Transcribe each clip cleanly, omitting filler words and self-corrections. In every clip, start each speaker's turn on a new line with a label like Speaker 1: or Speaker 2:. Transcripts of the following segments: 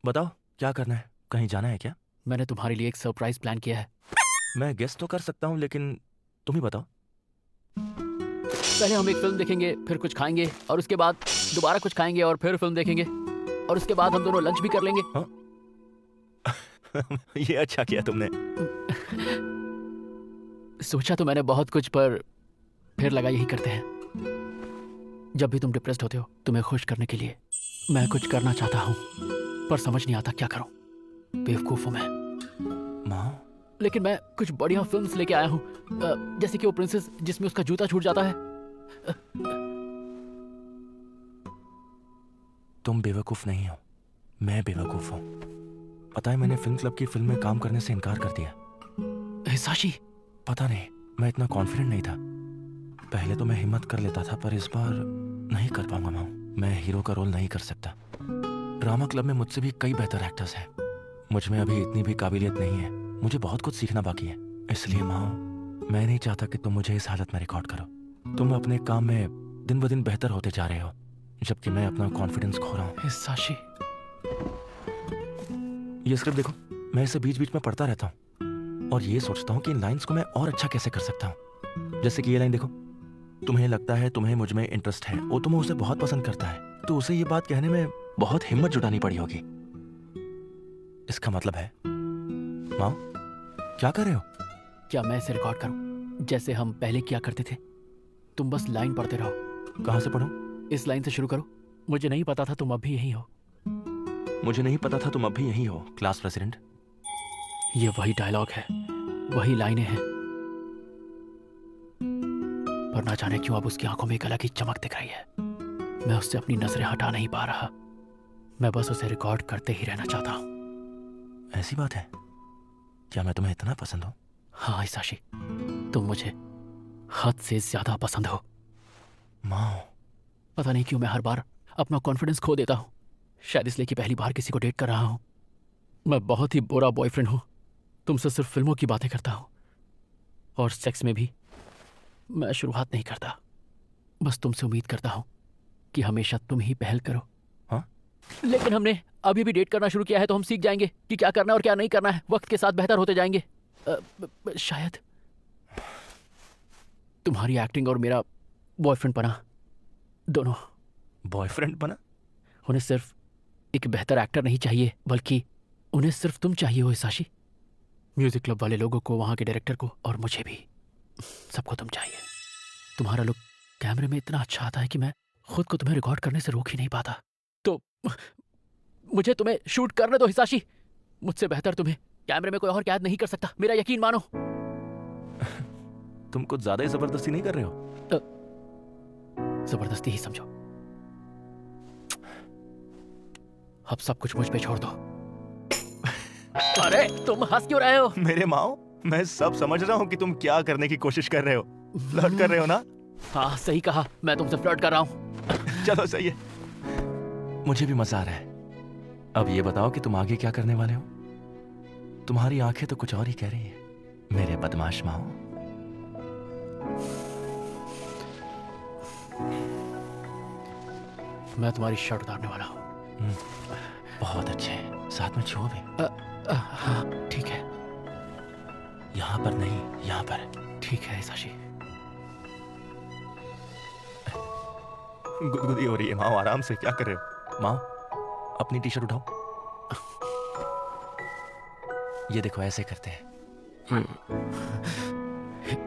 Speaker 1: बताओ क्या करना है, कहीं जाना है क्या?
Speaker 2: मैंने तुम्हारे लिए एक सरप्राइज प्लान किया है।
Speaker 1: मैं गेस तो कर सकता हूँ लेकिन तुम ही बताओ।
Speaker 2: पहले हम एक फिल्म देखेंगे, फिर कुछ खाएंगे, और उसके बाद दोबारा कुछ खाएंगे और फिर फिल्म देखेंगे, और उसके बाद हम दोनों लंच भी कर लेंगे।
Speaker 1: हाँ। ये अच्छा किया तुमने।
Speaker 2: सोचा तो मैंने बहुत कुछ, पर फिर लगा यही करते हैं। जब भी तुम डिप्रेस्ड होते हो, तुम्हें खुश करने के लिए मैं कुछ करना चाहता हूँ, पर समझ नहीं आता क्या करूँ। बेवकूफ हूँ मैं।
Speaker 1: माँ,
Speaker 2: लेकिन मैं कुछ बढ़िया फिल्म्स लेके आया हूँ, जैसे कि वो प्रिंसेस जिसमें उसका जूता छूट जाता है।
Speaker 1: तुम बेवकूफ नहीं हो, मैं बेवकूफ हूँ। पता है मैंने फिल्म क्लब की फिल्म में काम करने से इनकार कर दिया।
Speaker 2: हिसाशी,
Speaker 1: पता नहीं, मैं इतना कॉन्फिडेंट नहीं था। पहले तो मैं हिम्मत कर लेता था, पर इस बार नहीं कर पाऊंगा माँ। मैं हीरो का रोल नहीं कर सकता। ड्रामा क्लब में मुझसे भी कई बेहतर एक्टर्स हैं। मुझ में अभी इतनी भी काबिलियत नहीं है। मुझे बहुत कुछ सीखना बाकी है। इसलिए माँ, मैं नहीं चाहता कि तुम मुझे इस हालत में रिकॉर्ड करो। तुम अपने काम में दिन ब दिन बेहतर होते जा रहे हो, जबकि मैं अपना कॉन्फिडेंस खो रहा हूँ।
Speaker 2: हिसाशी।
Speaker 1: ये स्क्रिप्ट देखो, मैं इसे बीच बीच में पढ़ता रहता हूँ और ये सोचता हूँ कि इन लाइंस को मैं और अच्छा कैसे कर सकता हूँ। जैसे कि ये लाइन देखो, तुम्हें लगता है तुम्हें मुझ में इंटरेस्ट है, वो तुम्हें उसे बहुत पसंद करता है, तो उसे ये बात कहने में बहुत हिम्मत जुटानी पड़ी होगी। इसका मतलब है, माँ क्या कर रहे हो?
Speaker 2: क्या मैं इसे रिकॉर्ड करूं जैसे हम पहले किया करते थे? तुम बस लाइन पढ़ते रहो।
Speaker 1: कहाँ से पढ़ूं?
Speaker 2: इस लाइन से शुरू करो। मुझे नहीं पता था तुम अब भी यहीं हो।
Speaker 1: मुझे नहीं पता था तुम अब भी यहीं हो, क्लास प्रेसिडेंट।
Speaker 2: ये वही डायलॉग है, वही लाइनें हैं, पर ना जाने क्यों अब उसकी आंखों में एक अलग ही चमक दिख रही है। मैं उससे अपनी नजरें हटा नहीं पा रहा। मैं बस उसे रिकॉर्ड करते ही रहना चाहता हूं।
Speaker 1: ऐसी बात है क्या? मैं तुम्हें इतना पसंद हूँ?
Speaker 2: हाँ हिसाशी, तुम मुझे हद से ज्यादा पसंद हो।
Speaker 1: माँ,
Speaker 2: पता नहीं क्यों मैं हर बार अपना कॉन्फिडेंस खो देता हूँ। शायद इसलिए कि पहली बार किसी को डेट कर रहा हूँ। मैं बहुत ही बुरा बॉयफ्रेंड हूँ। तुमसे सिर्फ फिल्मों की बातें करता हूँ, और सेक्स में भी मैं शुरुआत नहीं करता। बस तुमसे उम्मीद करता हूँ कि हमेशा तुम ही पहल करो।
Speaker 1: हाँ?
Speaker 2: लेकिन हमने अभी भी डेट करना शुरू किया है, तो हम सीख जाएंगे कि क्या करना और क्या नहीं करना है। वक्त के साथ बेहतर होते जाएंगे। शायद तुम्हारी एक्टिंग और मेरा बॉयफ्रेंड बना, दोनों।
Speaker 1: बॉयफ्रेंड बना?
Speaker 2: उन्हें सिर्फ एक बेहतर एक्टर नहीं चाहिए, बल्कि उन्हें सिर्फ तुम चाहिए हो हिसाशी। म्यूजिक क्लब वाले लोगों को, वहां के डायरेक्टर को, और मुझे भी। सबको तुम चाहिए। तुम्हारा लुक कैमरे में इतना अच्छा आता है कि मैं खुद को तुम्हें रिकॉर्ड करने से रोक ही नहीं पाता। तो मुझे तुम्हें शूट करने दो हिसाशी। मुझसे बेहतर तुम्हें कैमरे में कोई और कैद नहीं कर सकता, मेरा यकीन मानो।
Speaker 1: तुम कुछ ज्यादा ही जबरदस्ती नहीं कर रहे हो?
Speaker 2: जबरदस्ती ही समझो। अब सब कुछ मुझ पे छोड़ दो। अरे तुम हंस क्यों रहे हो?
Speaker 1: मेरे माओ, मैं सब समझ रहा हूँ कि तुम क्या करने की कोशिश कर रहे हो। फ्लर्ट कर रहे हो ना?
Speaker 2: हाँ सही कहा, मैं तुमसे फ्लर्ट कर रहा हूँ।
Speaker 1: चलो सही है, मुझे भी मजा आ रहा है। अब ये बताओ कि तुम आगे क्या करने वाले हो? तुम्हारी आंखें तो कुछ और ही कह रही है, मेरे बदमाश माओ।
Speaker 2: मैं तुम्हारी शर्ट उतारने वाला हूँ।
Speaker 1: बहुत अच्छे, साथ में छुओ भी।
Speaker 2: हाँ ठीक है।
Speaker 1: यहाँ पर नहीं, यहाँ पर।
Speaker 2: ठीक है हिसाशी।
Speaker 1: गुदगुदी हो रही है माओ, आराम से। क्या कर रहे हो माओ? अपनी टी शर्ट उठाओ। ये देखो, ऐसे करते हैं।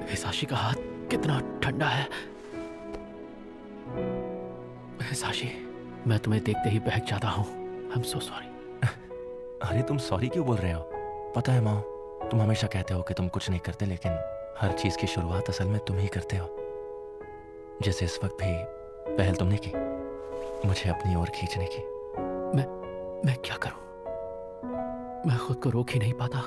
Speaker 2: हिसाशी का हाथ कितना ठंडा है। हिसाशी, मैं तुम्हें देखते ही बहक जाता हूँ। I am so sorry.
Speaker 1: अरे तुम सॉरी क्यों बोल रहे हो? पता है माओ, तुम हमेशा कहते हो कि तुम कुछ नहीं करते, लेकिन हर चीज की शुरुआत असल में तुम ही करते हो। जैसे इस वक्त भी पहल तुमने की, मुझे अपनी ओर खींचने की।
Speaker 2: मैं क्या करूं? मैं खुद को रोक ही नहीं पाता।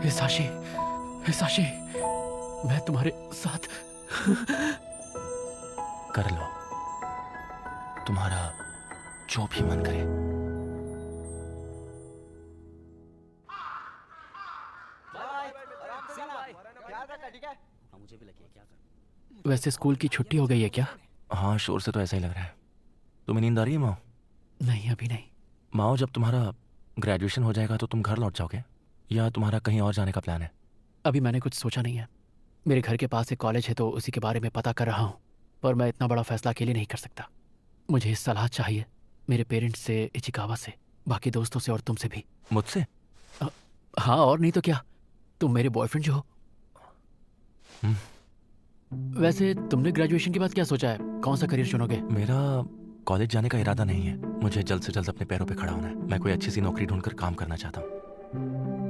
Speaker 2: हिसाशी, हिसाशी, मैं तुम्हारे साथ।
Speaker 1: कर लो, तुम्हारा जो भी मन करे।
Speaker 2: वैसे स्कूल की छुट्टी हो गई है क्या?
Speaker 1: हाँ, शोर से तो ऐसा ही लग रहा है। तुम्हें नींद आ रही है माओ?
Speaker 2: नहीं, अभी नहीं।
Speaker 1: माओ, जब तुम्हारा ग्रेजुएशन हो जाएगा तो तुम घर लौट जाओगे या तुम्हारा कहीं और जाने का प्लान है?
Speaker 2: अभी मैंने कुछ सोचा नहीं है। मेरे घर के पास एक कॉलेज है तो उसी के बारे में पता कर रहा हूँ, पर मैं इतना बड़ा फैसला अकेले नहीं कर सकता। मुझे सलाह चाहिए मेरे पेरेंट्स से, इचिकावा से, बाकी दोस्तों से और तुमसे भी।
Speaker 1: मुझसे?
Speaker 2: हाँ, और नहीं तो क्या, तुम मेरे बॉयफ्रेंड जो हो। वैसे तुमने ग्रेजुएशन के बाद क्या सोचा है, कौन सा करियर चुनोगे?
Speaker 1: मेरा कॉलेज जाने का इरादा नहीं है। मुझे जल्द से जल्द अपने पैरों पे खड़ा होना है। मैं कोई अच्छी सी नौकरी ढूंढकर काम करना चाहता हूँ।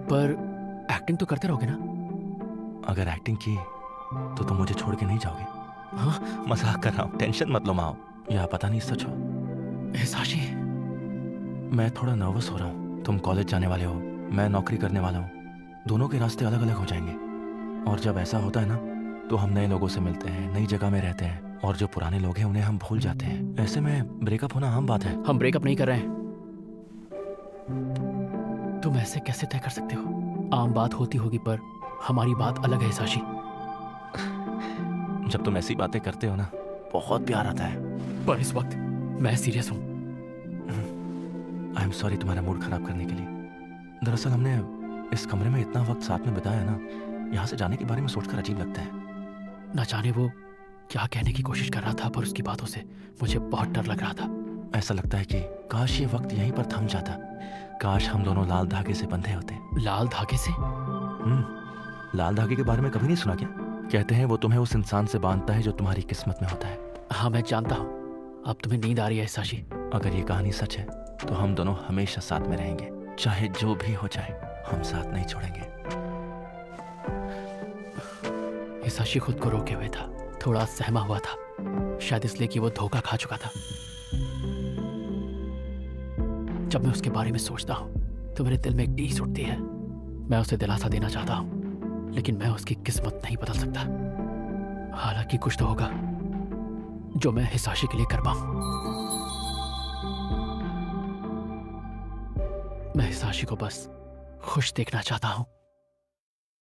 Speaker 2: पर एक्टिंग तो करते रहोगे ना?
Speaker 1: अगर एक्टिंग की तो तुम मुझे छोड़ के नहीं जाओगे? हाँ, मजाक कर रहा हूँ, टेंशन मत लो माओ। या पता नहीं सच हो।
Speaker 2: हिसाशी,
Speaker 1: मैं थोड़ा नर्वस हो रहा हूँ। तुम कॉलेज जाने वाले हो, मैं नौकरी करने वाला हूँ। दोनों के रास्ते अलग अलग हो जाएंगे, और जब ऐसा होता है ना तो हम नए लोगों से मिलते हैं, नई जगह में रहते हैं, और जो पुराने लोग हैं उन्हें हम भूल जाते हैं। ऐसे में ब्रेकअप होना आम बात है।
Speaker 2: हम ब्रेकअप नहीं कर रहे हैं। तुम ऐसे कैसे तय कर सकते हो? आम बात होती होगी पर हमारी बात अलग है हिसाशी।
Speaker 1: जब तुम ऐसी बातें करते हो ना, बहुत प्यार आता है।
Speaker 2: पर इस वक्त मैं सीरियस हूँ।
Speaker 1: आई एम सॉरी तुम्हारा मूड खराब करने के लिए। दरअसल हमने इस कमरे में इतना वक्त साथ में बिताया ना, यहाँ से जाने के बारे में सोचकर अजीब लगता है।
Speaker 2: न जाने वो क्या कहने की कोशिश कर रहा था, पर उसकी बातों से मुझे बहुत डर लग रहा था।
Speaker 1: ऐसा लगता है कि काश ये वक्त यहीं पर थम जाता। काश हम दोनों लाल धागे से बंधे होते।
Speaker 2: लाल धागे से?
Speaker 1: लाल धागे के बारे में कभी नहीं सुना क्या? कहते हैं वो तुम्हें उस इंसान से बांधता है जो तुम्हारी किस्मत में होता है।
Speaker 2: हाँ, मैं जानता हूँ। अब तुम्हें नींद आ रही है हिसाशी।
Speaker 1: अगर ये कहानी सच है तो हम दोनों हमेशा साथ में रहेंगे, चाहे जो भी हो जाए, हम साथ नहीं छोड़ेंगे।
Speaker 2: हिसाशी खुद को रोके हुए था, थोड़ा सहमा हुआ था, शायद इसलिए कि वो धोखा खा चुका था। जब मैं उसके बारे में सोचता हूँ तो मेरे दिल में एक टीस उठती है। मैं उसे दिलासा देना चाहता हूँ, लेकिन मैं उसकी किस्मत नहीं बदल सकता। हालांकि कुछ तो होगा जो मैं हिसाशी के लिए कर पाऊं। मैं हिसाशी को बस खुश देखना चाहता हूं।